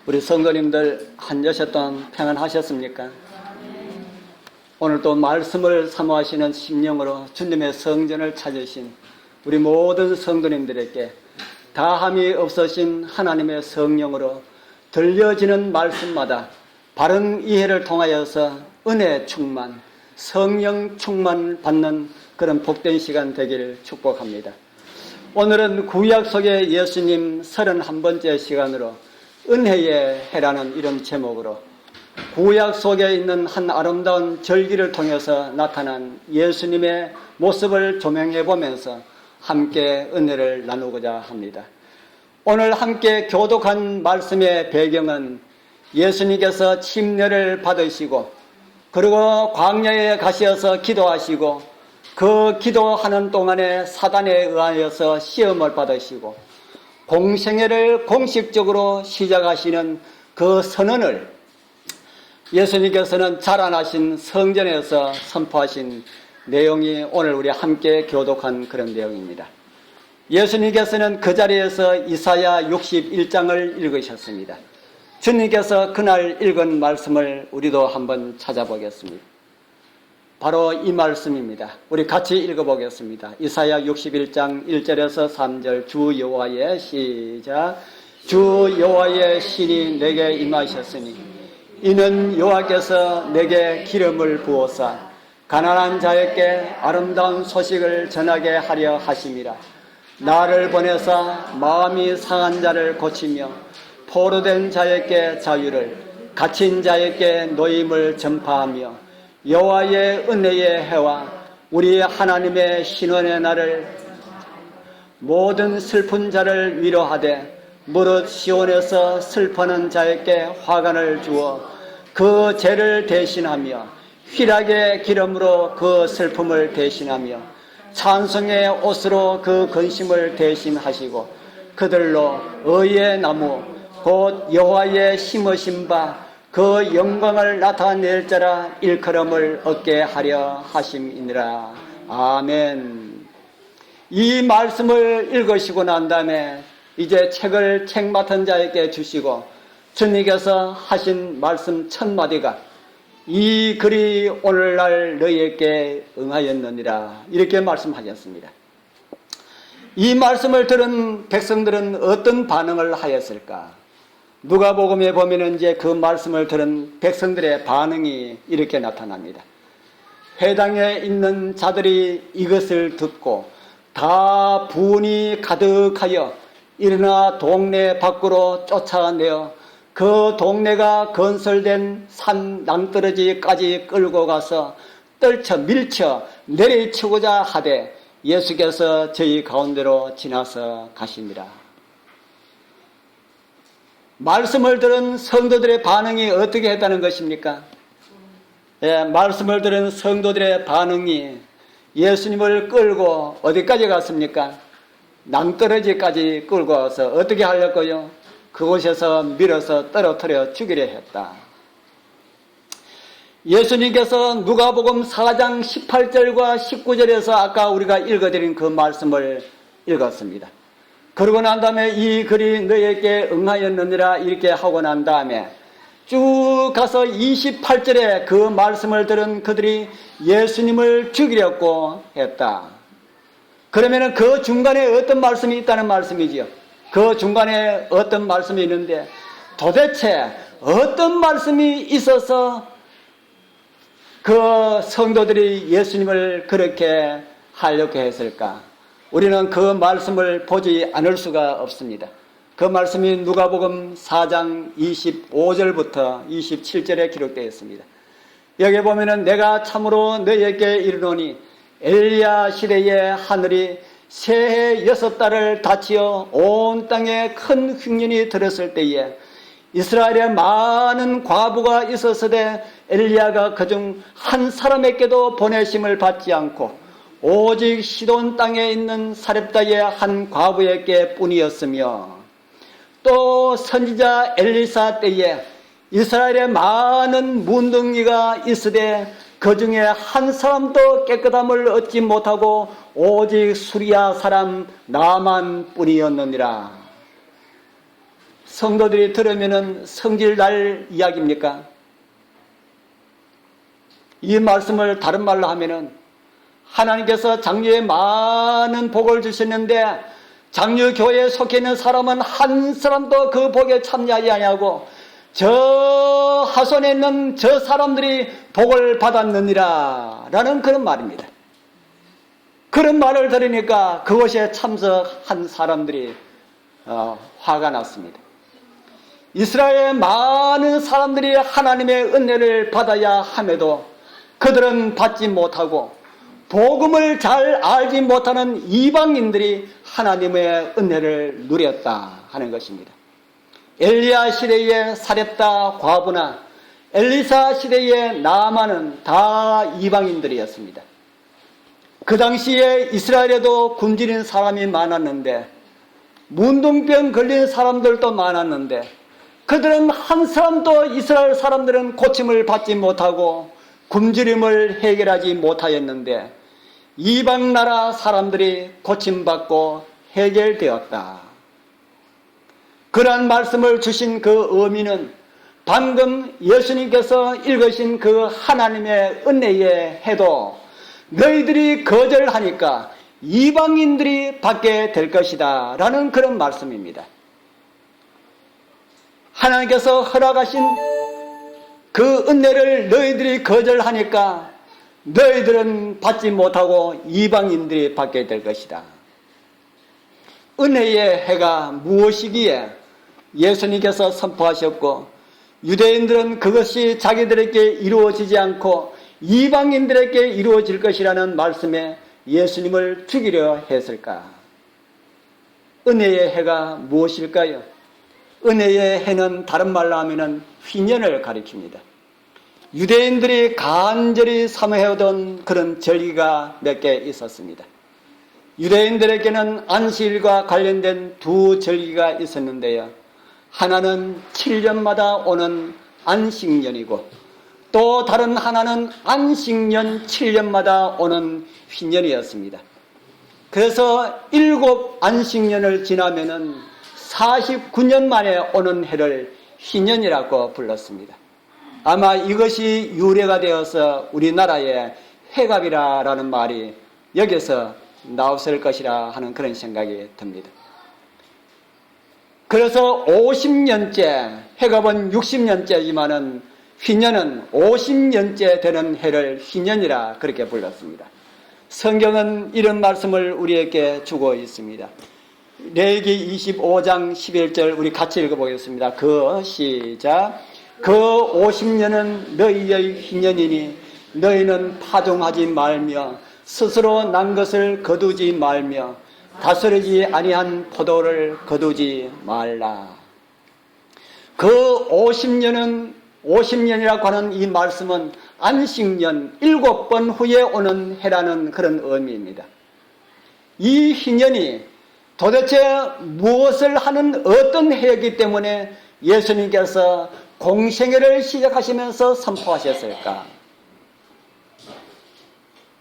우리 성도님들 한 주시 동안 평안하셨습니까? 오늘 또 말씀을 사모하시는 심령으로 주님의 성전을 찾으신 우리 모든 성도님들에게 다함이 없으신 하나님의 성령으로 들려지는 말씀마다 바른 이해를 통하여서 은혜 충만, 성령 충만 받는 그런 복된 시간 되기를 축복합니다. 오늘은 구약 속의 예수님 31번째 시간으로 은혜의 해라는 이런 제목으로 구약 속에 있는 한 아름다운 절기를 통해서 나타난 예수님의 모습을 조명해 보면서 함께 은혜를 나누고자 합니다. 오늘 함께 교독한 말씀의 배경은 예수님께서 침례를 받으시고 그리고 광야에 가셔서 기도하시고 그 기도하는 동안에 사단에 의하여서 시험을 받으시고 공생애를 공식적으로 시작하시는 그 선언을 예수님께서는 자라나신 성전에서 선포하신 내용이 오늘 우리 함께 교독한 그런 내용입니다. 예수님께서는 그 자리에서 이사야 61장을 읽으셨습니다. 주님께서 그날 읽은 말씀을 우리도 한번 찾아보겠습니다. 바로 이 말씀입니다. 우리 같이 읽어보겠습니다. 이사야 61장 1절에서 3절 주 여호와의 시작. 주 여호와의 신이 내게 임하셨으니 이는 여호와께서 내게 기름을 부어사 가난한 자에게 아름다운 소식을 전하게 하려 하심이라. 나를 보내사 마음이 상한 자를 고치며 포로된 자에게 자유를, 갇힌 자에게 노임을 전파하며 여호와의 은혜의 해와 우리 하나님의 신원의 날을 모든 슬픈 자를 위로하되 무릇 시온에서 슬퍼하는 자에게 화관을 주어 그 죄를 대신하며 휘락의 기름으로 그 슬픔을 대신하며 찬송의 옷으로 그 근심을 대신하시고 그들로 의의 나무 곧 여호와의 심으신 바 그 영광을 나타낼 자라 일컬음을 얻게 하려 하심이니라. 아멘. 이 말씀을 읽으시고 난 다음에 이제 책을 책 맡은 자에게 주시고 주님께서 하신 말씀 첫 마디가 이 글이 오늘날 너희에게 응하였느니라 이렇게 말씀하셨습니다. 이 말씀을 들은 백성들은 어떤 반응을 하였을까? 누가복음에 보면 이제 그 말씀을 들은 백성들의 반응이 이렇게 나타납니다. 회당에 있는 자들이 이것을 듣고 다 분이 가득하여 일어나 동네 밖으로 쫓아내어 그 동네가 건설된 산 낭떠러지까지 끌고 가서 밀쳐 내리치고자 하되 예수께서 저희 가운데로 지나서 가십니다. 말씀을 들은 성도들의 반응이 어떻게 했다는 것입니까? 말씀을 들은 성도들의 반응이 예수님을 끌고 어디까지 갔습니까? 낭떠러지까지 끌고 와서 어떻게 하려고요? 그곳에서 밀어서 떨어뜨려 죽이려 했다. 예수님께서 누가복음 4장 18절과 19절에서 아까 우리가 읽어드린 그 말씀을 읽었습니다. 그러고 난 다음에 이 글이 너에게 응하였느니라 이렇게 하고 난 다음에 쭉 가서 28절에 그 말씀을 들은 그들이 예수님을 죽이려고 했다. 그러면 그 중간에 어떤 말씀이 있다는 말씀이지요. 그 중간에 어떤 말씀이 있는데 도대체 어떤 말씀이 있어서 그 성도들이 예수님을 그렇게 하려고 했을까? 우리는 그 말씀을 보지 않을 수가 없습니다. 그 말씀이 누가복음 4장 25절부터 27절에 기록되어 있습니다. 여기 보면은 내가 참으로 너희에게 이르노니 엘리야 시대에 하늘이 새해 6달을 닫히어 온 땅에 큰 흉년이 들었을 때에 이스라엘에 많은 과부가 있었으되 엘리야가 그중 한 사람에게도 보내심을 받지 않고 오직 시돈 땅에 있는 사렙다의 한 과부에게 뿐이었으며 또 선지자 엘리사 때에 이스라엘에 많은 문둥이가 있으되 그 중에 한 사람도 깨끗함을 얻지 못하고 오직 수리아 사람 나만 뿐이었느니라. 성도들이 들으면은 성질 날 이야기입니까? 이 말씀을 다른 말로 하면은 하나님께서 장로에 많은 복을 주셨는데 장로교회에 속해 있는 사람은 한 사람도 그 복에 참여하지 아니하고 저 하선에 있는 저 사람들이 복을 받았느니라 라는 그런 말입니다. 그런 말을 들으니까 그것에 참석한 사람들이 화가 났습니다. 이스라엘의 많은 사람들이 하나님의 은혜를 받아야 함에도 그들은 받지 못하고 복음을 잘 알지 못하는 이방인들이 하나님의 은혜를 누렸다 하는 것입니다. 엘리야 시대의 사렙다 과부나 엘리사 시대의 나아만은 다 이방인들이었습니다. 그 당시에 이스라엘에도 굶주린 사람이 많았는데 문둥병 걸린 사람들도 많았는데 그들은 한 사람도 이스라엘 사람들은 고침을 받지 못하고 굶주림을 해결하지 못하였는데 이방 나라 사람들이 고침받고 해결되었다. 그러한 말씀을 주신 그 의미는 방금 예수님께서 읽으신 그 하나님의 은혜의 해도 너희들이 거절하니까 이방인들이 받게 될 것이다 라는 그런 말씀입니다. 하나님께서 허락하신 그 은혜를 너희들이 거절하니까 너희들은 받지 못하고 이방인들이 받게 될 것이다. 은혜의 해가 무엇이기에 예수님께서 선포하셨고 유대인들은 그것이 자기들에게 이루어지지 않고 이방인들에게 이루어질 것이라는 말씀에 예수님을 죽이려 했을까? 은혜의 해가 무엇일까요? 은혜의 해는 다른 말로 하면 휘년을 가리킵니다. 유대인들이 간절히 사모해오던 그런 절기가 몇 개 있었습니다. 유대인들에게는 안식일과 관련된 두 절기가 있었는데요. 하나는 7년마다 오는 안식년이고 또 다른 하나는 안식년 7년마다 오는 휘년이었습니다. 그래서 7 안식년을 지나면은 49년 만에 오는 해를 휘년이라고 불렀습니다. 아마 이것이 유래가 되어서 우리나라의 회갑이라는 말이 여기서 나왔을 것이라 하는 그런 생각이 듭니다. 그래서 50년째, 회갑은 60년째지만은 휘년은 50년째 되는 해를 휘년이라 그렇게 불렀습니다. 성경은 이런 말씀을 우리에게 주고 있습니다. 레위기 25장 11절 우리 같이 읽어보겠습니다. 시작. 그 50년은 너희의 휘년이니 너희는 파종하지 말며 스스로 난 것을 거두지 말며 다스리지 아니한 포도를 거두지 말라. 그 50년이라고 하는 이 말씀은 안식년 7번 후에 오는 해라는 그런 의미입니다. 이 휘년이 도대체 무엇을 하는 어떤 해이기 때문에 예수님께서 공생애를 시작하시면서 선포하셨을까?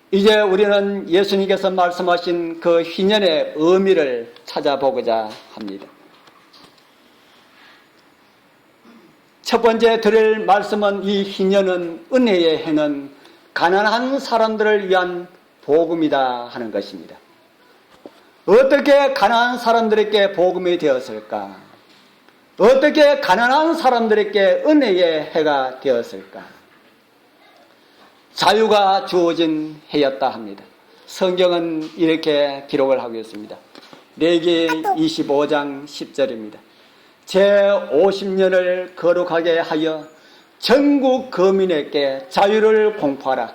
이제 우리는 예수님께서 말씀하신 그 휘년의 의미를 찾아보고자 합니다. 첫 번째 드릴 말씀은 이 휘년은 은혜의 해는 가난한 사람들을 위한 복음이다 하는 것입니다. 어떻게 가난한 사람들에게 복음이 되었을까? 어떻게 가난한 사람들에게 은혜의 해가 되었을까? 자유가 주어진 해였다 합니다. 성경은 이렇게 기록을 하고 있습니다. 레위기 25장 10절입니다. 제50년을 거룩하게 하여 전국 거민에게 자유를 공포하라.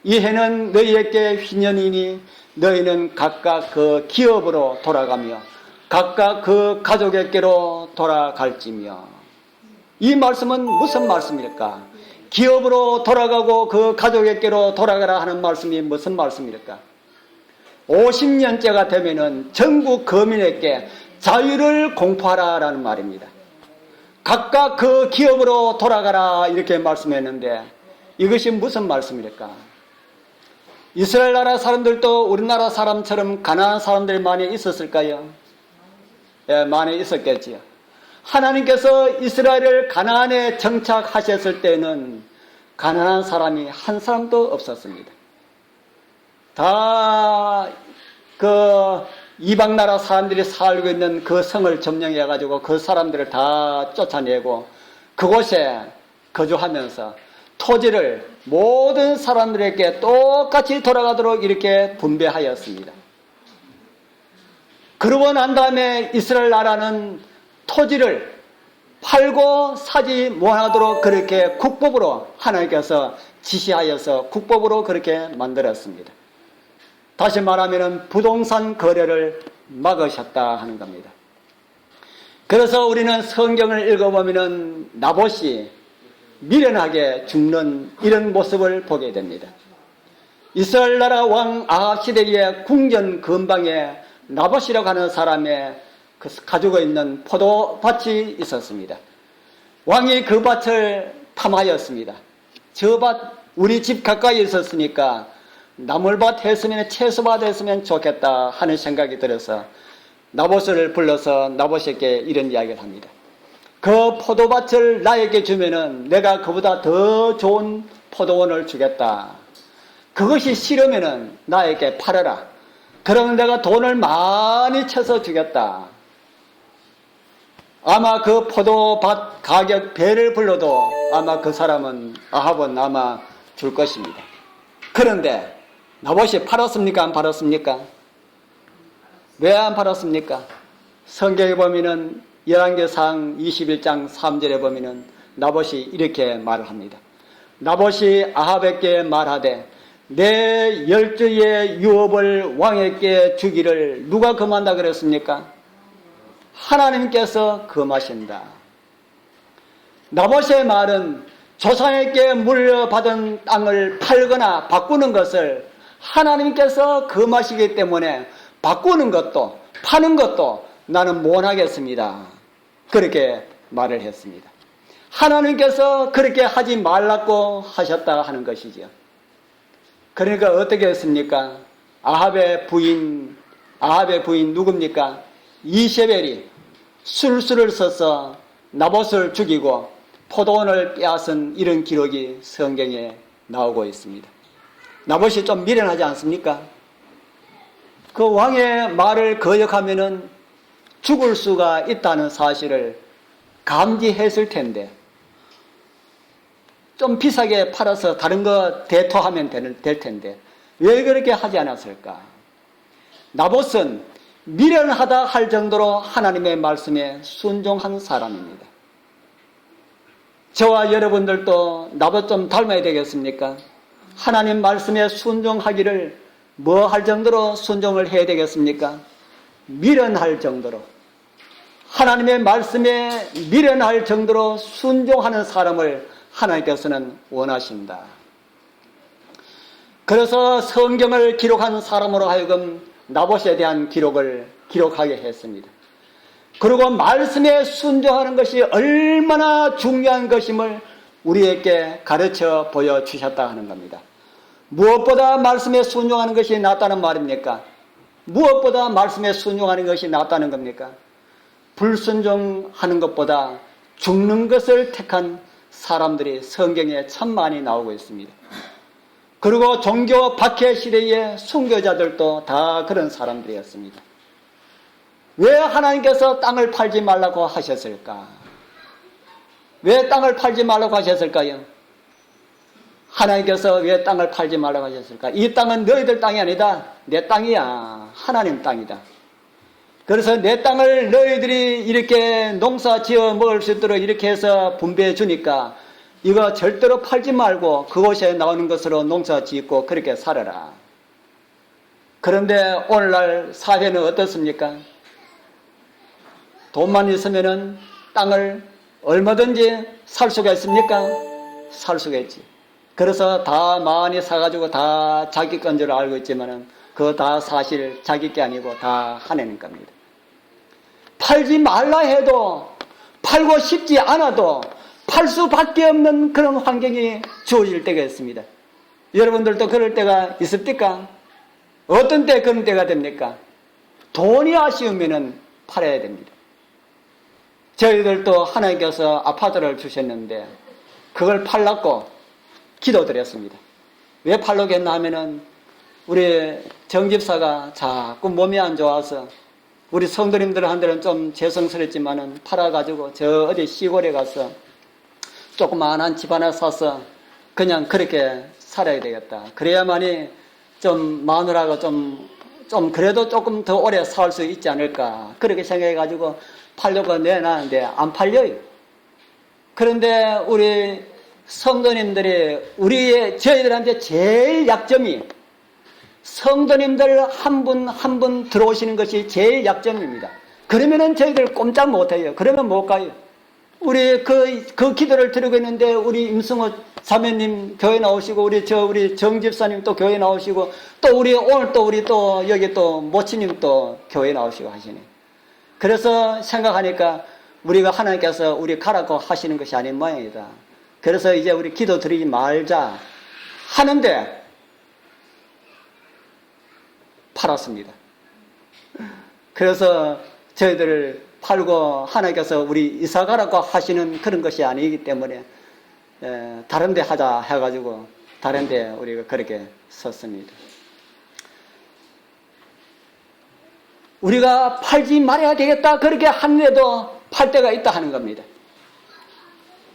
이 해는 너희에게 휘년이니 너희는 각각 그 기업으로 돌아가며 각각 그 가족에게로 돌아갈지며. 이 말씀은 무슨 말씀일까? 기업으로 돌아가고 그 가족에게로 돌아가라 하는 말씀이 무슨 말씀일까? 50년째가 되면은 전국 거민에게 자유를 공포하라라는 말입니다. 각각 그 기업으로 돌아가라 이렇게 말씀했는데 이것이 무슨 말씀일까? 이스라엘 나라 사람들도 우리나라 사람처럼 가난한 사람들이 많이 있었을까요? 예, 많이 있었겠지요. 하나님께서 이스라엘을 가나안에 정착하셨을 때는 가난한 사람이 한 사람도 없었습니다. 다 그 이방 나라 사람들이 살고 있는 그 성을 점령해 가지고 그 사람들을 다 쫓아내고 그곳에 거주하면서 토지를 모든 사람들에게 똑같이 돌아가도록 이렇게 분배하였습니다. 그러고 난 다음에 이스라엘 나라는 토지를 팔고 사지 못하도록 그렇게 국법으로 하나님께서 지시하여서 국법으로 그렇게 만들었습니다. 다시 말하면 부동산 거래를 막으셨다 하는 겁니다. 그래서 우리는 성경을 읽어보면 나봇이 미련하게 죽는 이런 모습을 보게 됩니다. 이스라엘 나라 왕 아합 시대의 궁전 근방에 나봇이라고 하는 사람의 가지고 있는 포도밭이 있었습니다. 왕이 그 밭을 탐하였습니다. 저 밭 우리 집 가까이 있었으니까 나물밭 했으면 채소밭 했으면 좋겠다 하는 생각이 들어서 나봇을 불러서 나봇에게 이런 이야기를 합니다. 그 포도밭을 나에게 주면은 내가 그보다 더 좋은 포도원을 주겠다. 그것이 싫으면은 나에게 팔아라. 그러면 내가 돈을 많이 쳐서 주겠다. 아마 그 포도밭 가격 배를 불러도 아마 그 사람은 아합은 아마 줄 것입니다. 그런데 나봇이 팔았습니까? 안 팔았습니까? 왜 안 팔았습니까? 성경에 보면은 열왕기상 21장 3절에 보면은 나봇이 이렇게 말을 합니다. 나봇이 아합에게 말하되 내 열조의 유업을 왕에게 주기를 누가 금한다 그랬습니까? 하나님께서 금하신다. 나봇의 말은 조상에게 물려받은 땅을 팔거나 바꾸는 것을 하나님께서 금하시기 때문에 바꾸는 것도 파는 것도 나는 못하겠습니다. 그렇게 말을 했습니다. 하나님께서 그렇게 하지 말라고 하셨다 하는 것이죠. 그러니까 어떻게 했습니까? 아합의 부인 누굽니까? 이세벨이 술수를 써서 나봇을 죽이고 포도원을 빼앗은 이런 기록이 성경에 나오고 있습니다. 나봇이 좀 미련하지 않습니까? 그 왕의 말을 거역하면은 죽을 수가 있다는 사실을 감지했을 텐데 좀 비싸게 팔아서 다른 거 대토하면 될 텐데 왜 그렇게 하지 않았을까? 나봇은 미련하다 할 정도로 하나님의 말씀에 순종한 사람입니다. 저와 여러분들도 나봇 좀 닮아야 되겠습니까? 하나님 말씀에 순종하기를 뭐 할 정도로 순종을 해야 되겠습니까? 미련할 정도로 하나님의 말씀에 미련할 정도로 순종하는 사람을 하나님께서는 원하신다. 그래서 성경을 기록한 사람으로 하여금 나봇에 대한 기록을 기록하게 했습니다. 그리고 말씀에 순종하는 것이 얼마나 중요한 것임을 우리에게 가르쳐 보여주셨다 하는 겁니다. 무엇보다 말씀에 순종하는 것이 낫다는 말입니까? 무엇보다 말씀에 순종하는 것이 낫다는 겁니까? 불순종하는 것보다 죽는 것을 택한 사람들이 성경에 참 많이 나오고 있습니다. 그리고 종교 박해 시대의 순교자들도 다 그런 사람들이었습니다. 왜 하나님께서 땅을 팔지 말라고 하셨을까? 왜 땅을 팔지 말라고 하셨을까요? 하나님께서 왜 땅을 팔지 말라고 하셨을까? 이 땅은 너희들 땅이 아니다. 내 땅이야. 하나님 땅이다. 그래서 내 땅을 너희들이 이렇게 농사 지어 먹을 수 있도록 이렇게 해서 분배해 주니까 이거 절대로 팔지 말고 그곳에 나오는 것으로 농사 짓고 그렇게 살아라. 그런데 오늘날 사회는 어떻습니까? 돈만 있으면은 땅을 얼마든지 살 수가 있습니까? 살 수가 있지. 그래서 다 많이 사가지고 다 자기 건 줄 알고 있지만은 그거 다 사실 자기 게 아니고 다 하나님 겁니다. 팔지 말라 해도 팔고 싶지 않아도 팔 수밖에 없는 그런 환경이 주어질 때가 있습니다. 여러분들도 그럴 때가 있습니까? 어떤 때 그런 때가 됩니까? 돈이 아쉬우면은 팔아야 됩니다. 저희들도 하나님께서 아파트를 주셨는데 그걸 팔라고 기도드렸습니다. 왜 팔려고 했나 하면은 우리 정집사가 자꾸 몸이 안 좋아서 우리 성도님들한테는 좀 죄송스럽지만은 팔아가지고 저 어디 시골에 가서 조그마한 집 하나 사서 그냥 그렇게 살아야 되겠다. 그래야만이 좀 마누라가 좀 그래도 조금 더 오래 살 수 있지 않을까. 그렇게 생각해가지고 팔려고 내놨는데 안 팔려요. 그런데 우리 성도님들이 저희들한테 제일 약점이 성도님들 한 분 한 분 들어오시는 것이 제일 약점입니다. 그러면은 저희들 꼼짝 못해요. 그러면 못 가요. 우리 그 기도를 드리고 있는데 우리 임승호 자매님 교회 나오시고 우리 정집사님 또 교회 나오시고 또 오늘 또 우리 또 여기 또 모치님 또 교회 나오시고 하시네. 그래서 생각하니까 우리가 하나님께서 우리 가라고 하시는 것이 아닌 모양이다. 그래서 이제 우리 기도 드리지 말자 하는데 팔았습니다. 그래서 저희들을 팔고 하나님께서 우리 이사 가라고 하시는 그런 것이 아니기 때문에 다른 데 하자 해가지고 다른 데 우리가 그렇게 섰습니다. 우리가 팔지 말아야 되겠다 그렇게 하는데도 팔 때가 있다 하는 겁니다.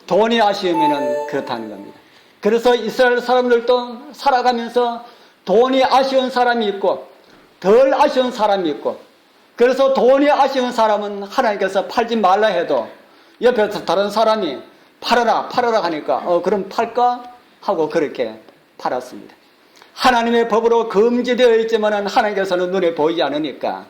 돈이 아쉬우면 그렇다는 겁니다. 그래서 이스라엘 사람들도 살아가면서 돈이 아쉬운 사람이 있고 덜 아쉬운 사람이 있고, 그래서 돈이 아쉬운 사람은 하나님께서 팔지 말라 해도 옆에서 다른 사람이 팔아라 하니까 그럼 팔까? 하고 그렇게 팔았습니다. 하나님의 법으로 금지되어 있지만 하나님께서는 눈에 보이지 않으니까,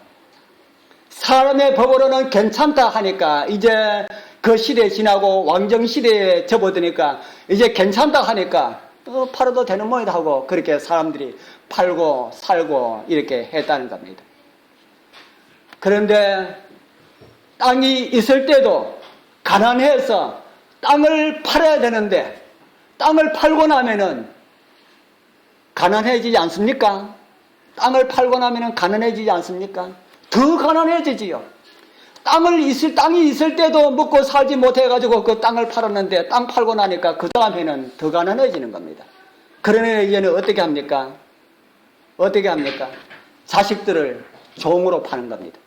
사람의 법으로는 괜찮다 하니까 이제 그 시대 지나고 왕정시대에 접어드니까 이제 괜찮다 하니까 팔아도 되는 모양이다 하고 그렇게 사람들이 팔고 살고 이렇게 했다는 겁니다. 그런데 땅이 있을 때도 가난해서 땅을 팔아야 되는데 땅을 팔고 나면은 가난해지지 않습니까? 땅을 팔고 나면은 가난해지지 않습니까? 더 가난해지지요. 땅이 있을 때도 먹고 살지 못해가지고 그 땅을 팔았는데 땅 팔고 나니까 그 다음에는 더 가난해지는 겁니다. 그러면 이제는 어떻게 합니까? 자식들을 종으로 파는 겁니다.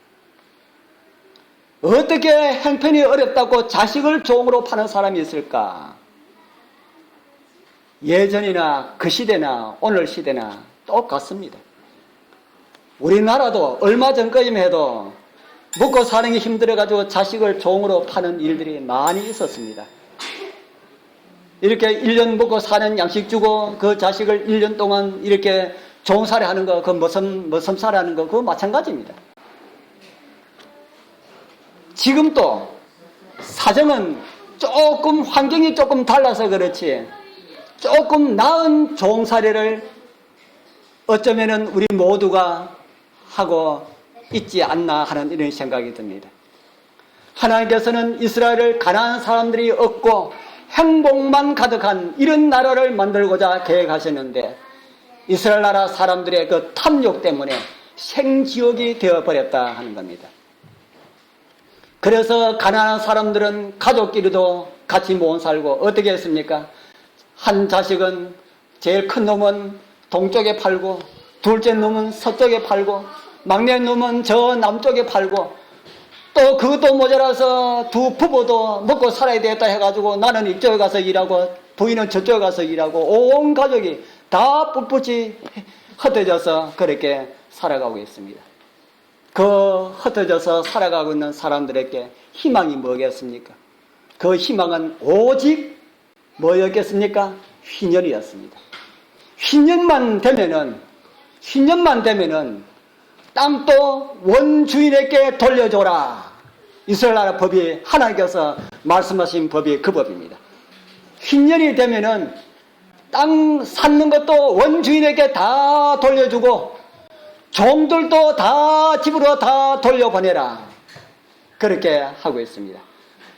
어떻게 형편이 어렵다고 자식을 종으로 파는 사람이 있을까? 예전이나 그 시대나 오늘 시대나 똑같습니다. 우리나라도 얼마 전까지만 해도 먹고 사는 게 힘들어가지고 자식을 종으로 파는 일들이 많이 있었습니다. 이렇게 1년 먹고 사는 양식 주고 그 자식을 1년 동안 이렇게 종살이 하는 거, 그 머슴살이 하는 거, 그거 마찬가지입니다. 지금 또 사정은 조금 환경이 조금 달라서 그렇지 조금 나은 종살이를 어쩌면은 우리 모두가 하고 있지 않나 하는 이런 생각이 듭니다. 하나님께서는 이스라엘을 가난한 사람들이 얻고 행복만 가득한 이런 나라를 만들고자 계획하셨는데 이스라엘 나라 사람들의 그 탐욕 때문에 생지옥이 되어버렸다 하는 겁니다. 그래서 가난한 사람들은 가족끼리도 같이 못 살고 어떻게 했습니까? 한 자식은 제일 큰 놈은 동쪽에 팔고 둘째 놈은 서쪽에 팔고 막내 놈은 저 남쪽에 팔고 또 그것도 모자라서 두 부부도 먹고 살아야 되겠다 해가지고 나는 이쪽에 가서 일하고 부인은 저쪽에 가서 일하고 온 가족이 다 뿔뿔이 흩어져서 그렇게 살아가고 있습니다. 그 흩어져서 살아가고 있는 사람들에게 희망이 뭐겠습니까? 그 희망은 오직 뭐였겠습니까? 휘년이었습니다. 휘년만 되면은 땅도 원주인에게 돌려줘라. 이스라엘 나라 법이 하나님께서 말씀하신 법이 그 법입니다. 휘년이 되면은 땅 샀는 것도 원주인에게 다 돌려주고 종들도 다 집으로 다 돌려보내라. 그렇게 하고 있습니다.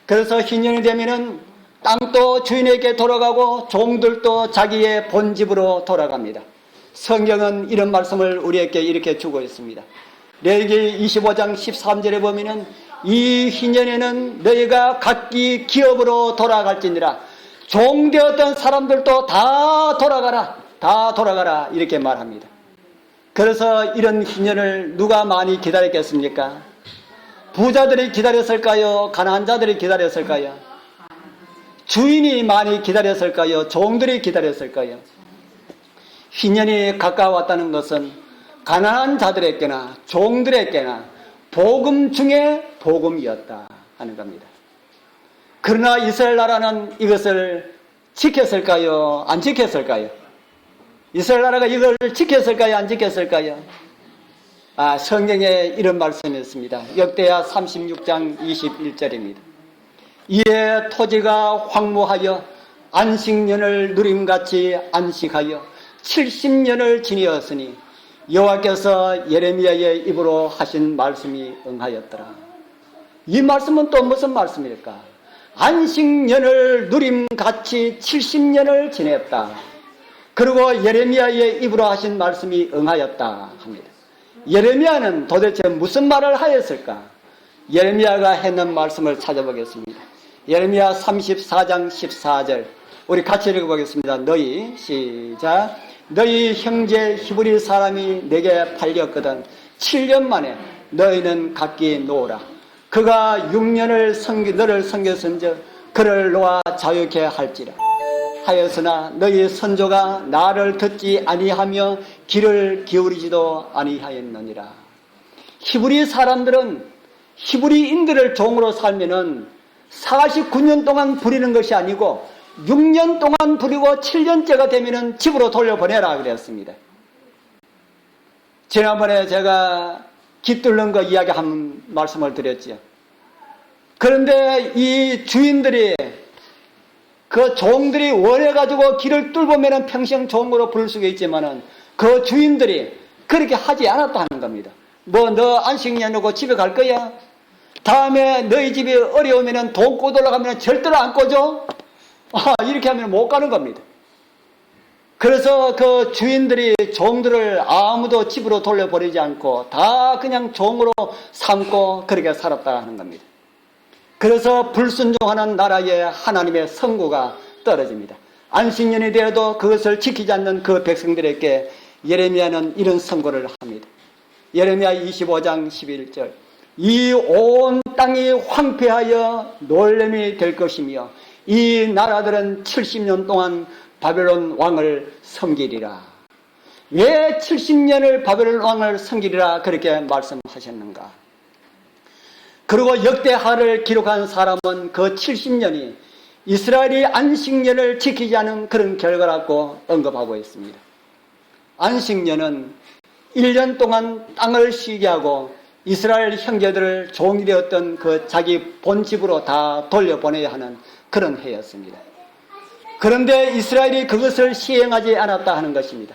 그래서 휘년이 되면은 땅도 주인에게 돌아가고 종들도 자기의 본집으로 돌아갑니다. 성경은 이런 말씀을 우리에게 이렇게 주고 있습니다. 레위기 25장 13절에 보면은 이 희년에는 너희가 각기 기업으로 돌아갈지니라. 종되었던 사람들도 다 돌아가라 이렇게 말합니다. 그래서 이런 희년을 누가 많이 기다렸겠습니까? 부자들이 기다렸을까요? 가난한 자들이 기다렸을까요? 주인이 많이 기다렸을까요? 종들이 기다렸을까요? 희년이 가까웠다는 것은 가난한 자들에게나 종들에게나 복음 중에 복음이었다 하는 겁니다. 그러나 이스라엘 나라는 이것을 지켰을까요? 안 지켰을까요? 이스라엘 나라가 이걸 지켰을까요? 안 지켰을까요? 성경에 이런 말씀이 있습니다. 역대하 36장 21절입니다. 이에 토지가 황무하여 안식년을 누림같이 안식하여 70년을 지니었으니 여호와께서 예레미야의 입으로 하신 말씀이 응하였더라. 이 말씀은 또 무슨 말씀일까? 안식년을 누림같이 70년을 지냈다. 그리고 예레미야의 입으로 하신 말씀이 응하였다 합니다. 예레미야는 도대체 무슨 말을 하였을까? 예레미야가 했는 말씀을 찾아보겠습니다. 예레미야 34장 14절 우리 같이 읽어보겠습니다. 너희 시작. 너희 형제 히브리 사람이 내게 팔렸거든 7년 만에 너희는 각기 놓으라. 그가 6년을 너를 섬겼은즉 그를 놓아 자유케 할지라. 하였으나 너희 선조가 나를 듣지 아니하며 귀를 기울이지도 아니하였느니라. 히브리 사람들은 히브리인들을 종으로 살면은 49년 동안 부리는 것이 아니고 6년 동안 부리고 7년째가 되면은 집으로 돌려보내라 그랬습니다. 지난번에 제가 깃 뚫는 거 이야기 한 말씀을 드렸죠. 그런데 이 주인들이 그 종들이 원해가지고 길을 뚫으면 평생 종으로 부를 수가 있지만은 그 주인들이 그렇게 하지 않았다는 겁니다. 뭐 너 안식년 오고 집에 갈 거야? 다음에 너희 집이 어려우면 돈 꼬들러 가면 절대로 안 꼬져? 이렇게 하면 못 가는 겁니다. 그래서 그 주인들이 종들을 아무도 집으로 돌려보내지 않고 다 그냥 종으로 삼고 그렇게 살았다 하는 겁니다. 그래서 불순종하는 나라에 하나님의 선고가 떨어집니다. 안식년이 되어도 그것을 지키지 않는 그 백성들에게 예레미야는 이런 선고를 합니다. 예레미야 25장 11절 이 온 땅이 황폐하여 놀림이 될 것이며 이 나라들은 70년 동안 바벨론 왕을 섬기리라. 왜 70년을 바벨론 왕을 섬기리라 그렇게 말씀하셨는가? 그리고 역대하를 기록한 사람은 그 70년이 이스라엘이 안식년을 지키지 않은 그런 결과라고 언급하고 있습니다. 안식년은 1년 동안 땅을 쉬게 하고 이스라엘 형제들을 종이 되었던 그 자기 본집으로 다 돌려보내야 하는 그런 해였습니다. 그런데 이스라엘이 그것을 시행하지 않았다 하는 것입니다.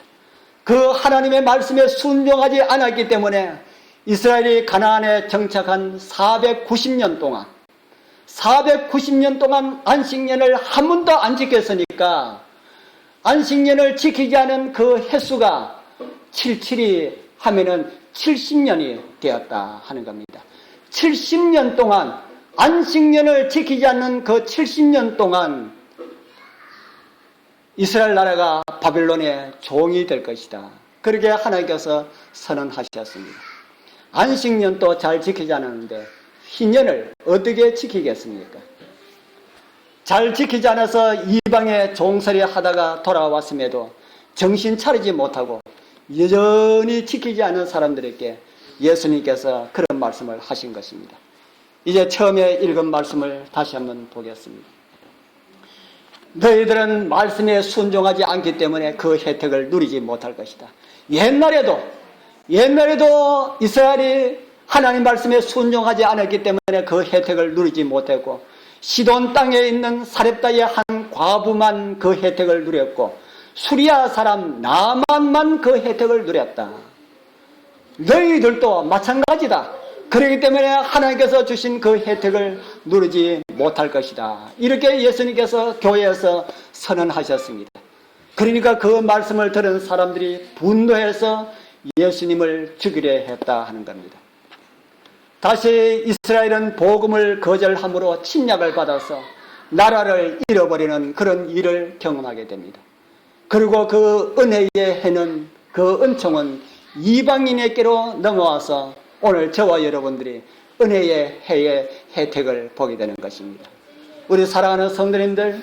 그 하나님의 말씀에 순종하지 않았기 때문에 이스라엘이 가나안에 정착한 490년 동안 안식년을 한 번도 안 지켰으니까 안식년을 지키지 않은 그 횟수가 77이 하면은 70년이 되었다 하는 겁니다. 70년 동안 안식년을 지키지 않는 그 70년 동안 이스라엘 나라가 바벨론의 종이 될 것이다. 그렇게 하나님께서 선언하셨습니다. 안식년도 잘 지키지 않았는데 희년을 어떻게 지키겠습니까? 잘 지키지 않아서 이방에 종살이 하다가 돌아왔음에도 정신 차리지 못하고 여전히 지키지 않은 사람들에게 예수님께서 그런 말씀을 하신 것입니다. 이제 처음에 읽은 말씀을 다시 한번 보겠습니다. 너희들은 말씀에 순종하지 않기 때문에 그 혜택을 누리지 못할 것이다. 옛날에도 이스라엘이 하나님 말씀에 순종하지 않았기 때문에 그 혜택을 누리지 못했고 시돈 땅에 있는 사렙다의 한 과부만 그 혜택을 누렸고 수리아 사람 나만만 그 혜택을 누렸다. 너희들도 마찬가지다. 그렇기 때문에 하나님께서 주신 그 혜택을 누리지 못할 것이다. 이렇게 예수님께서 교회에서 선언하셨습니다. 그러니까 그 말씀을 들은 사람들이 분노해서 예수님을 죽이려 했다 하는 겁니다. 다시 이스라엘은 복음을 거절함으로 침략을 받아서 나라를 잃어버리는 그런 일을 경험하게 됩니다. 그리고 그 은혜의 해는, 그 은총은 이방인에게로 넘어와서 오늘 저와 여러분들이 은혜의 해의 혜택을 보게 되는 것입니다. 우리 사랑하는 성도님들,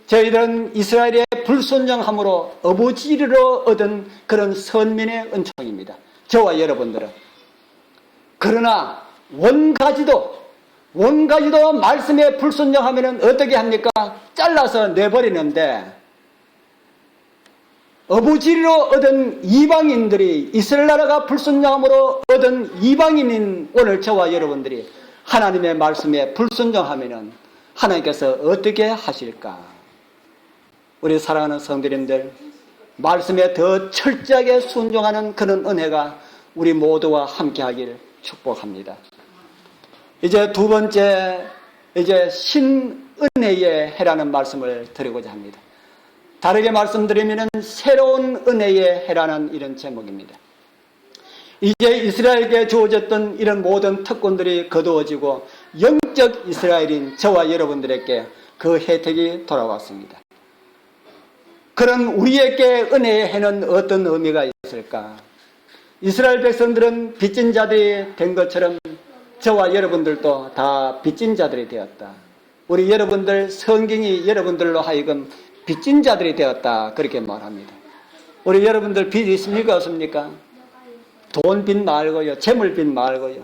저희들은 이스라엘의 불순종함으로 어부지리로 얻은 그런 선민의 은총입니다. 저와 여러분들은. 그러나 원가지도 말씀에 불순종하면 어떻게 합니까? 잘라서 내버리는데, 어부지리로 얻은 이방인들이, 이스라엘 나라가 불순종함으로 얻은 이방인인 오늘 저와 여러분들이 하나님의 말씀에 불순종하면 하나님께서 어떻게 하실까? 우리 사랑하는 성도님들, 말씀에 더 철저하게 순종하는 그런 은혜가 우리 모두와 함께하길 축복합니다. 이제 두 번째, 이제 신은혜의 해라는 말씀을 드리고자 합니다. 다르게 말씀드리면 새로운 은혜의 해라는 이런 제목입니다. 이제 이스라엘에게 주어졌던 이런 모든 특권들이 거두어지고 영적 이스라엘인 저와 여러분들에게 그 혜택이 돌아왔습니다. 그런 우리에게 은혜의 해는 어떤 의미가 있을까? 이스라엘 백성들은 빚진 자들이 된 것처럼 저와 여러분들도 다 빚진 자들이 되었다. 우리 여러분들, 성경이 여러분들로 하여금 빚진 자들이 되었다, 그렇게 말합니다. 우리 여러분들 빚 있습니까? 없습니까? 돈 빚 말고요, 재물 빚 말고요,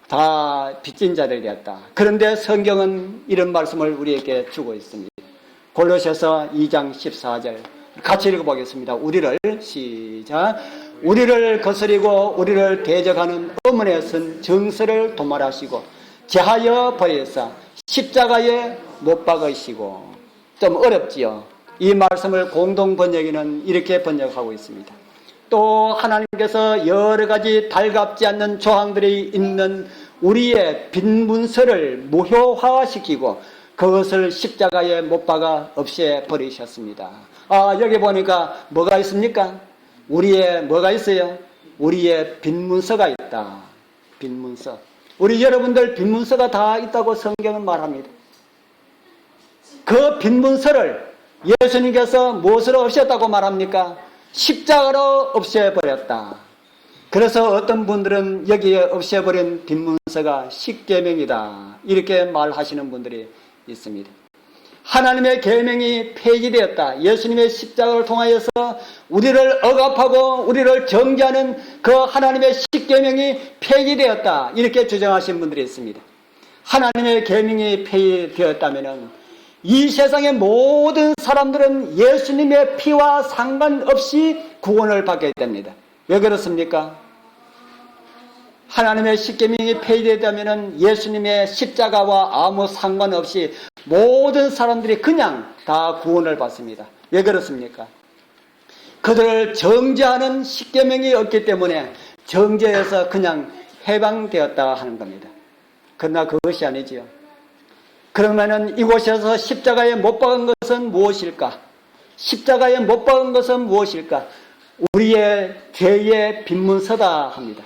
다 빚진 자들이 되었다. 그런데 성경은 이런 말씀을 우리에게 주고 있습니다. 골로새서 2장 14절 같이 읽어보겠습니다. 시작. 우리를 거스리고 우리를 대적하는 어머니에 선 정서를 도말하시고 제하여 버리사 십자가에 못 박으시고. 좀 어렵지요. 이 말씀을 공동 번역에는 이렇게 번역하고 있습니다. 또 하나님께서 여러 가지 달갑지 않는 조항들이 있는 우리의 빈 문서를 무효화시키고 그것을 십자가에 못 박아 없애버리셨습니다. 여기 보니까 뭐가 있습니까? 뭐가 있어요? 우리의 빈 문서가 있다. 빈 문서. 우리 여러분들 빈 문서가 다 있다고 성경은 말합니다. 그 빈 문서를 예수님께서 무엇으로 없앴다고 말합니까? 십자가로 없애버렸다. 그래서 어떤 분들은 여기에 없애버린 빈 문서가 십계명이다, 이렇게 말하시는 분들이 있습니다. 하나님의 계명이 폐기되었다. 예수님의 십자가를 통하여서 우리를 억압하고 우리를 정죄하는 그 하나님의 십계명이 폐기되었다, 이렇게 주장하시는 분들이 있습니다. 하나님의 계명이 폐기되었다면 이 세상의 모든 사람들은 예수님의 피와 상관없이 구원을 받게 됩니다. 왜 그렇습니까? 하나님의 십계명이 폐기되었다면 예수님의 십자가와 아무 상관없이 모든 사람들이 그냥 다 구원을 받습니다. 왜 그렇습니까? 그들을 정죄하는 십계명이 없기 때문에 정죄에서 그냥 해방되었다 하는 겁니다. 그러나 그것이 아니지요. 그러면은 이곳에서 십자가에 못 박은 것은 무엇일까? 십자가에 못 박은 것은 무엇일까? 우리의 죄의 빈문서다 합니다.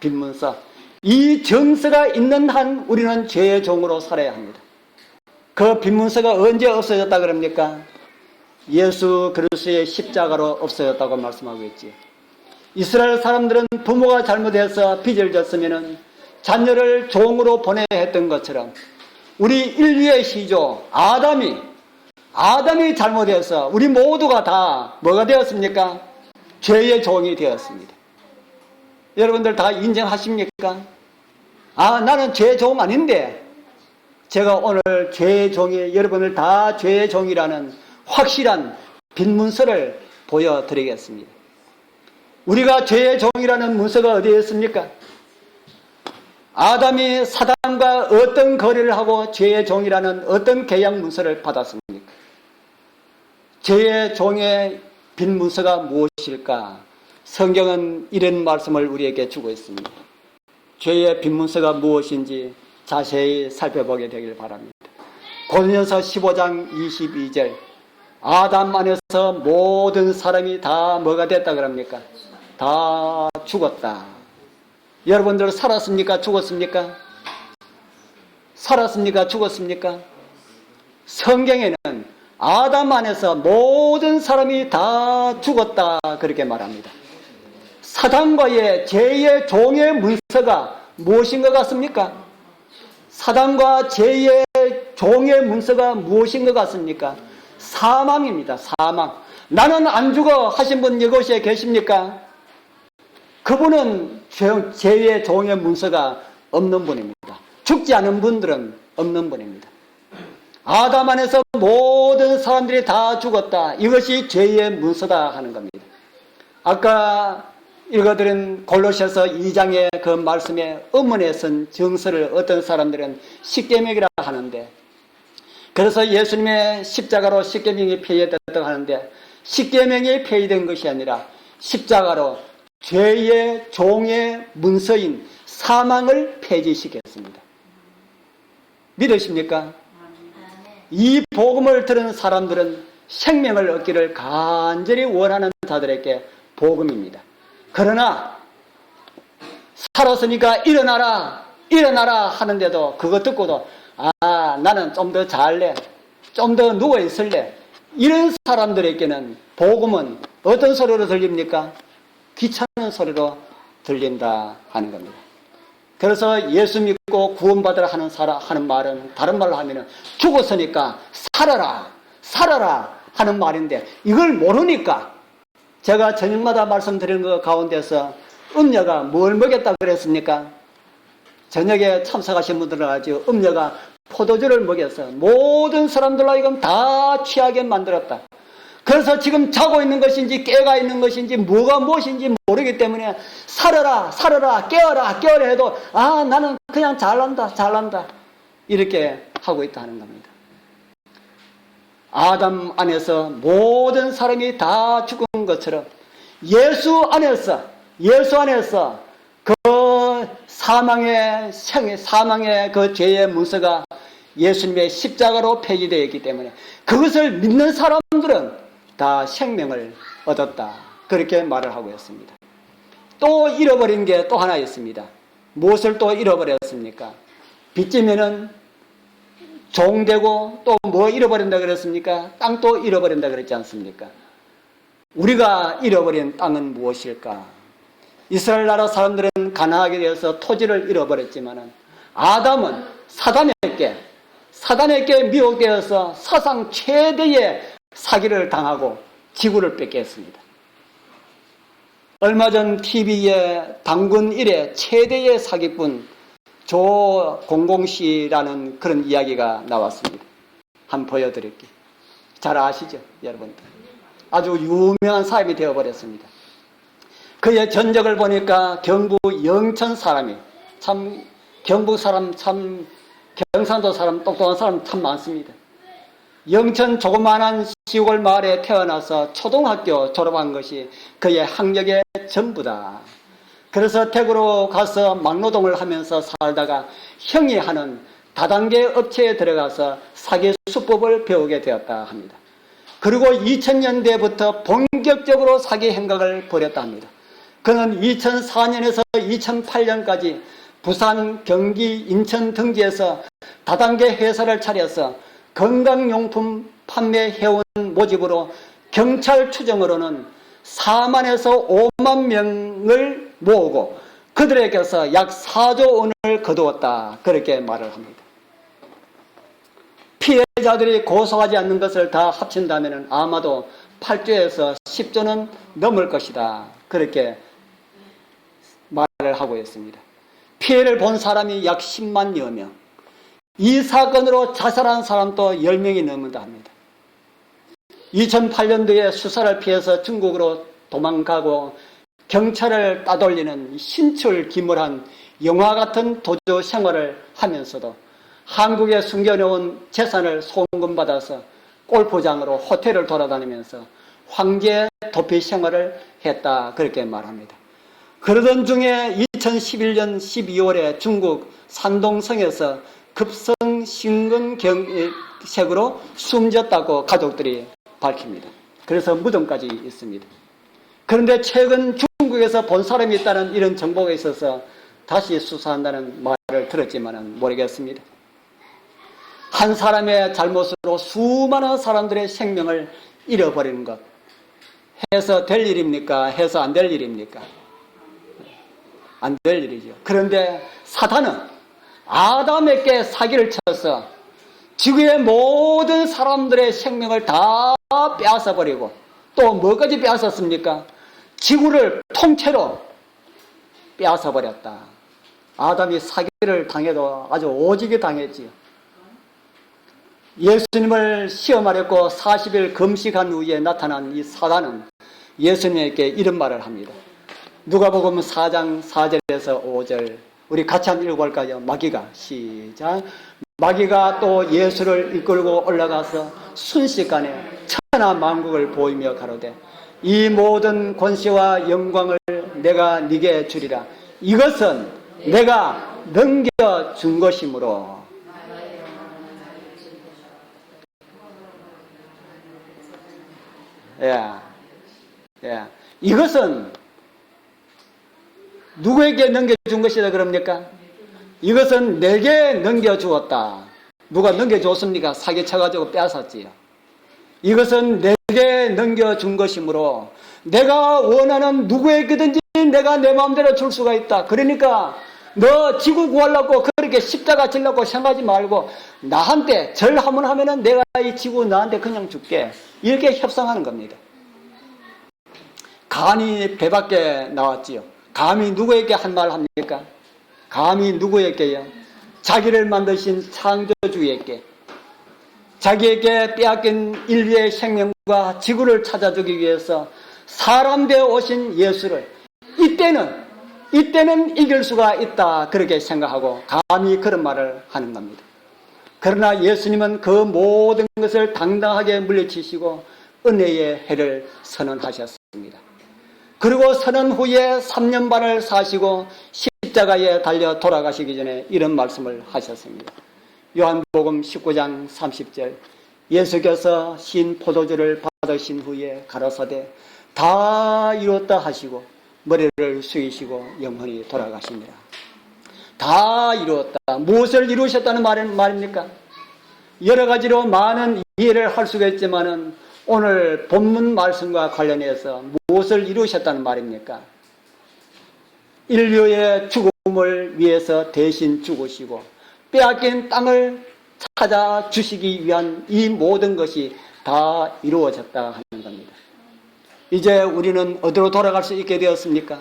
빈문서. 이 정서가 있는 한 우리는 죄의 종으로 살아야 합니다. 그 빈문서가 언제 없어졌다 그럽니까? 예수 그리스도의 십자가로 없어졌다고 말씀하고 있지요. 이스라엘 사람들은 부모가 잘못해서 빚을 졌으면 자녀를 종으로 보내야 했던 것처럼 우리 인류의 시조 아담이 잘못해서 우리 모두가 다 뭐가 되었습니까? 죄의 종이 되었습니다. 여러분들 다 인정하십니까? 나는 죄의 종 아닌데. 제가 오늘 죄의 종이, 여러분을 다 죄의 종이라는 확실한 빈문서를 보여드리겠습니다. 우리가 죄의 종이라는 문서가 어디에 있습니까? 아담이 사단과 어떤 거래를 하고 죄의 종이라는 어떤 계약 문서를 받았습니까? 죄의 종의 빈 문서가 무엇일까? 성경은 이런 말씀을 우리에게 주고 있습니다. 죄의 빈 문서가 무엇인지 자세히 살펴보게 되길 바랍니다. 고린도서 15장 22절 아담 안에서 모든 사람이 다 뭐가 됐다 그럽니까? 다 죽었다. 여러분들 살았습니까? 죽었습니까? 살았습니까? 죽었습니까? 성경에는 아담 안에서 모든 사람이 다 죽었다 그렇게 말합니다. 사단과의 죄의 종의 문서가 무엇인 것 같습니까? 사단과 죄의 종의 문서가 무엇인 것 같습니까? 사망입니다. 사망. 나는 안 죽어 하신 분 이곳에 계십니까? 그분은 죄의 종의 문서가 없는 분입니다. 죽지 않은 분들은 없는 분입니다. 아담 안에서 모든 사람들이 다 죽었다. 이것이 죄의 문서다 하는 겁니다. 아까 읽어드린 골로새서 2장의 그 말씀에 의문에 쓴 정서를 어떤 사람들은 십계명이라 하는데, 그래서 예수님의 십자가로 십계명이 폐지됐다고 하는데, 십계명이 폐지된 것이 아니라 십자가로 죄의 종의 문서인 사망을 폐지시켰습니다. 믿으십니까? 이 복음을 들은 사람들은 생명을 얻기를 간절히 원하는 자들에게 복음입니다. 그러나 살았으니까 일어나라 하는데도 그거 듣고도 나는 좀 더 잘래, 좀 더 누워 있을래, 이런 사람들에게는 복음은 어떤 소리로 들립니까? 귀찮은 소리로 들린다 하는 겁니다. 그래서 예수 믿고 구원받으라 하는 말은, 다른 말로 하면은 죽었으니까 살아라 하는 말인데, 이걸 모르니까 제가 저녁마다 말씀드리는 것 가운데서 음녀가 뭘 먹였다 그랬습니까? 저녁에 참석하신 분들은 아주 음녀가 포도주를 먹여서 모든 사람들로 하여금 다 취하게 만들었다. 그래서 지금 자고 있는 것인지 깨가 있는 것인지 뭐가 무엇인지 모르기 때문에 살아라 깨어라 해도 나는 그냥 잘난다 이렇게 하고 있다 하는 겁니다. 아담 안에서 모든 사람이 다 죽은 것처럼 예수 안에서 그 사망의 그 죄의 문서가 예수님의 십자가로 폐지되어 있기 때문에 그것을 믿는 사람들은 다 생명을 얻었다 그렇게 말을 하고 있습니다. 또 잃어버린 게 또 하나 있습니다. 무엇을 또 잃어버렸습니까? 빚지면은 종되고 또 뭐 잃어버린다 그랬습니까? 땅도 잃어버린다 그랬지 않습니까? 우리가 잃어버린 땅은 무엇일까? 이스라엘 나라 사람들은 가나하게 되어서 토지를 잃어버렸지만은 아담은 사단에게 미혹되어서 사상 최대의 사기를 당하고 지구를 뺏게 했습니다. 얼마 전 TV에 당군 일의 최대의 사기꾼 조공공씨라는 그런 이야기가 나왔습니다. 한번 보여드릴게요. 잘 아시죠, 여러분들? 아주 유명한 사람이 되어버렸습니다. 그의 전적을 보니까 경북 영천 사람이 참, 경북 사람 참, 경상도 사람, 똑똑한 사람 참 많습니다. 영천 조그마한 시골 마을에 태어나서 초등학교 졸업한 것이 그의 학력의 전부다. 그래서 대구로 가서 막노동을 하면서 살다가 형이 하는 다단계 업체에 들어가서 사기 수법을 배우게 되었다 합니다. 그리고 2000년대부터 본격적으로 사기 행각을 벌였다 합니다. 그는 2004년에서 2008년까지 부산, 경기, 인천 등지에서 다단계 회사를 차려서 건강용품 판매해온 모집으로 경찰 추정으로는 4만에서 5만 명을 모으고 그들에게서 약 4조 원을 거두었다 그렇게 말을 합니다. 피해자들이 고소하지 않는 것을 다 합친다면 아마도 8조에서 10조는 넘을 것이다 그렇게 말을 하고 있습니다. 피해를 본 사람이 약 10만여 명, 이 사건으로 자살한 사람도 10명이 넘는다 합니다. 2008년도에 수사를 피해서 중국으로 도망가고 경찰을 따돌리는 신출기물한 영화 같은 도주 생활을 하면서도 한국에 숨겨놓은 재산을 송금받아서 골프장으로 호텔을 돌아다니면서 황제 도피 생활을 했다 그렇게 말합니다. 그러던 중에 2011년 12월에 중국 산동성에서 급성 심근경색으로 숨졌다고 가족들이 밝힙니다. 그래서 무덤까지 있습니다. 그런데 최근 중국에서 본 사람이 있다는 이런 정보가 있어서 다시 수사한다는 말을 들었지만은 모르겠습니다. 한 사람의 잘못으로 수많은 사람들의 생명을 잃어버리는 것, 해서 될 일입니까? 해서 안 될 일입니까? 안 될 일이죠. 그런데 사탄은 아담에게 사기를 쳐서 지구의 모든 사람들의 생명을 다 빼앗아버리고, 또 뭐까지 빼앗았습니까? 지구를 통째로 빼앗아버렸다. 아담이 사기를 당해도 아주 오지게 당했지요. 예수님을 시험하려고 40일 금식한 후에 나타난 이 사단은 예수님에게 이런 말을 합니다. 누가복음 4장 4절에서 5절, 우리 같이 한번 읽어볼까요? 마귀가, 시작. 마귀가 또 예수를 이끌고 올라가서 순식간에 천하만국을 보이며 가로되 이 모든 권세와 영광을 내가 네게 주리라. 이것은 내가 넘겨준 것이므로. 이것은 누구에게 넘겨준 것이다 그럽니까? 이것은 내게 넘겨주었다. 누가 넘겨줬습니까? 사기쳐가지고 빼앗았지요. 이것은 내게 넘겨준 것이므로 내가 원하는 누구에게든지 내가 내 마음대로 줄 수가 있다. 그러니까 너 지구 구하려고 그렇게 십자가 지려고 생각하지 말고 나한테 절 한번 하면은 내가 이 지구 나한테 그냥 줄게. 이렇게 협상하는 겁니다. 감히 배 밖에 나왔지요. 감히 누구에게 한 말 합니까? 감히 누구에게요? 자기를 만드신 창조주에게, 자기에게 빼앗긴 인류의 생명과 지구를 찾아주기 위해서 사람 되어 오신 예수를 이때는 이길 수가 있다, 그렇게 생각하고 감히 그런 말을 하는 겁니다. 그러나 예수님은 그 모든 것을 당당하게 물리치시고 은혜의 해를 선언하셨습니다. 그리고 선언 후에 3년 반을 사시고 십자가에 달려 돌아가시기 전에 이런 말씀을 하셨습니다. 요한복음 19장 30절, 예수께서 신 포도주를 받으신 후에 가라사대 다 이뤘다 하시고 머리를 숙이시고 영원히 돌아가시니라. 다 이루었다. 무엇을 이루셨다는 말입니까? 여러 가지로 많은 이해를 할 수가 있지만은 오늘 본문 말씀과 관련해서 무엇을 이루셨다는 말입니까? 인류의 죽음을 위해서 대신 죽으시고 빼앗긴 땅을 찾아주시기 위한 이 모든 것이 다 이루어졌다 하는 겁니다. 이제 우리는 어디로 돌아갈 수 있게 되었습니까?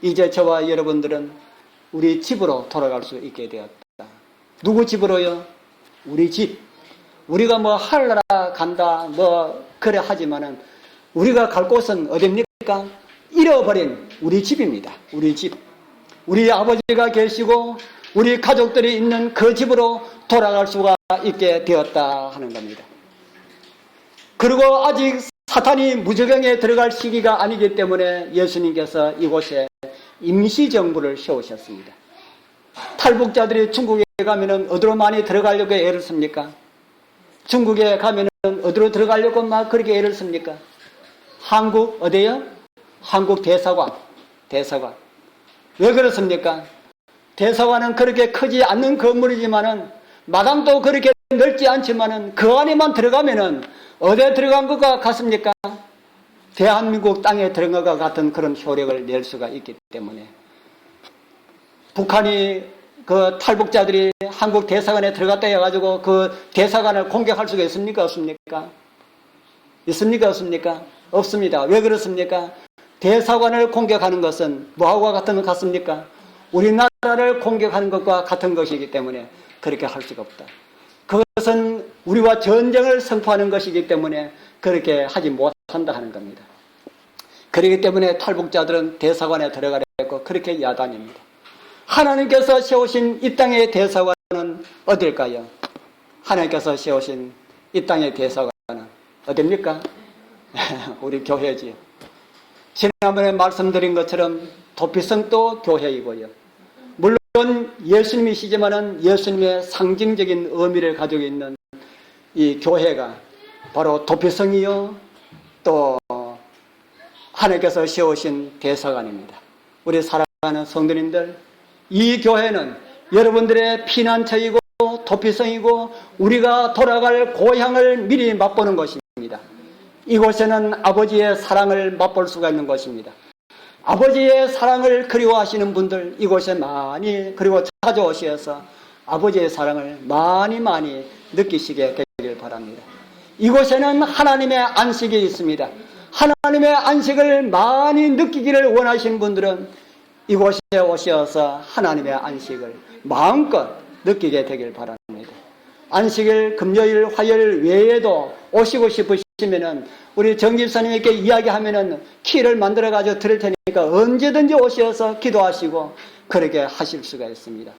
이제 저와 여러분들은 우리 집으로 돌아갈 수 있게 되었다. 누구 집으로요? 우리 집. 우리가 뭐 하늘나라 간다 뭐 그래 하지만은 우리가 갈 곳은 어디입니까? 잃어버린 우리 집입니다. 우리 집. 우리 아버지가 계시고 우리 가족들이 있는 그 집으로 돌아갈 수가 있게 되었다 하는 겁니다. 그리고 아직 사탄이 무저병에 들어갈 시기가 아니기 때문에 예수님께서 이곳에 임시정부를 세우셨습니다. 탈북자들이 중국에 가면은 어디로 많이 들어가려고 애를 씁니까? 중국에 가면은 어디로 들어가려고 막 그렇게 애를 씁니까? 한국 어디요? 한국 대사관. 왜 그렇습니까? 대사관은 그렇게 크지 않는 건물이지만은 마당도 그렇게 넓지 않지만은 그 안에만 들어가면은 어디에 들어간 것과 같습니까? 대한민국 땅에 들어간 것과 같은 그런 효력을 낼 수가 있기 때문에 북한이 그 탈북자들이 한국 대사관에 들어갔다 해가지고 그 대사관을 공격할 수가 있습니까? 없습니까? 있습니까? 없습니까? 없습니다. 왜 그렇습니까? 대사관을 공격하는 것은 뭐하고 같은 것 같습니까? 우리나라를 공격하는 것과 같은 것이기 때문에 그렇게 할 수가 없다. 그것은 우리와 전쟁을 선포하는 것이기 때문에 그렇게 하지 못한다 하는 겁니다. 그렇기 때문에 탈북자들은 대사관에 들어가려 했고 그렇게 야단입니다. 하나님께서 세우신 이 땅의 대사관은 어딜까요? 하나님께서 세우신 이 땅의 대사관은 어딥니까? 우리 교회지요. 지난번에 말씀드린 것처럼 도피성도 교회이고요. 물론 예수님이시지만은 예수님의 상징적인 의미를 가지고 있는 이 교회가 바로 도피성이요 또 하나님께서 세우신 대사관입니다. 우리 사랑하는 성도님들, 이 교회는 여러분들의 피난처이고 도피성이고 우리가 돌아갈 고향을 미리 맛보는 것입니다. 이곳에는 아버지의 사랑을 맛볼 수가 있는 것입니다. 아버지의 사랑을 그리워하시는 분들 이곳에 많이 그리고 찾아오셔서 아버지의 사랑을 많이 느끼시게 되길 바랍니다. 이곳에는 하나님의 안식이 있습니다. 하나님의 안식을 많이 느끼기를 원하시는 분들은 이곳에 오셔서 하나님의 안식을 마음껏 느끼게 되길 바랍니다. 안식일, 금요일, 화요일 외에도 오시고 싶으시면은 우리 정집사님에게 이야기하면은 키를 만들어 가지고 드릴 테니까 언제든지 오셔서 기도하시고 그렇게 하실 수가 있습니다.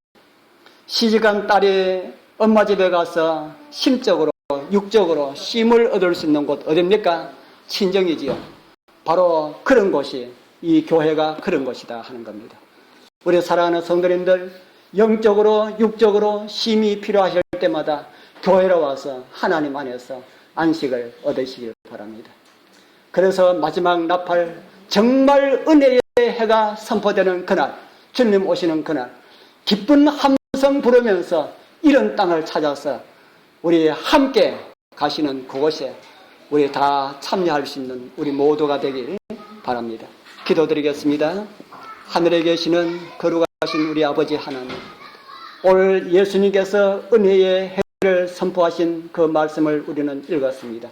시집간 딸이 엄마 집에 가서 심적으로 육적으로 쉼을 얻을 수 있는 곳 어딥니까? 친정이지요. 바로 그런 곳이 이 교회가 그런 곳이다 하는 겁니다. 우리 사랑하는 성도님들 영적으로 육적으로 쉼이 필요하실 때마다 교회로 와서 하나님 안에서 안식을 얻으시길 바랍니다. 그래서 마지막 나팔 정말 은혜의 해가 선포되는 그날 주님 오시는 그날 기쁜 함성 부르면서 이런 땅을 찾아서 우리 함께 가시는 그곳에 우리 다 참여할 수 있는 우리 모두가 되길 바랍니다. 기도드리겠습니다. 하늘에 계시는 거룩하신 우리 아버지 하나님, 오늘 예수님께서 은혜의 해를 선포하신 그 말씀을 우리는 읽었습니다.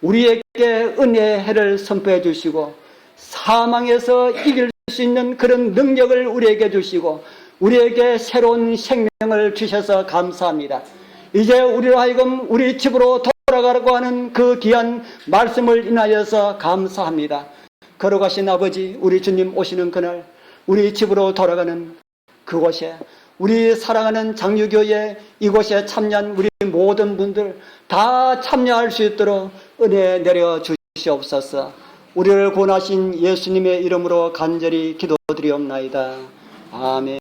우리에게 은혜의 해를 선포해 주시고 사망에서 이길 수 있는 그런 능력을 우리에게 주시고 우리에게 새로운 생명을 주셔서 감사합니다. 이제 우리로 하여금 우리 집으로 돌아가라고 하는 그 귀한 말씀을 인하여서 감사합니다. 걸어가신 아버지, 우리 주님 오시는 그날 우리 집으로 돌아가는 그곳에 우리 사랑하는 장유교회 이곳에 참여한 우리 모든 분들 다 참여할 수 있도록 은혜 내려 주시옵소서. 우리를 구원하신 예수님의 이름으로 간절히 기도드리옵나이다. 아멘.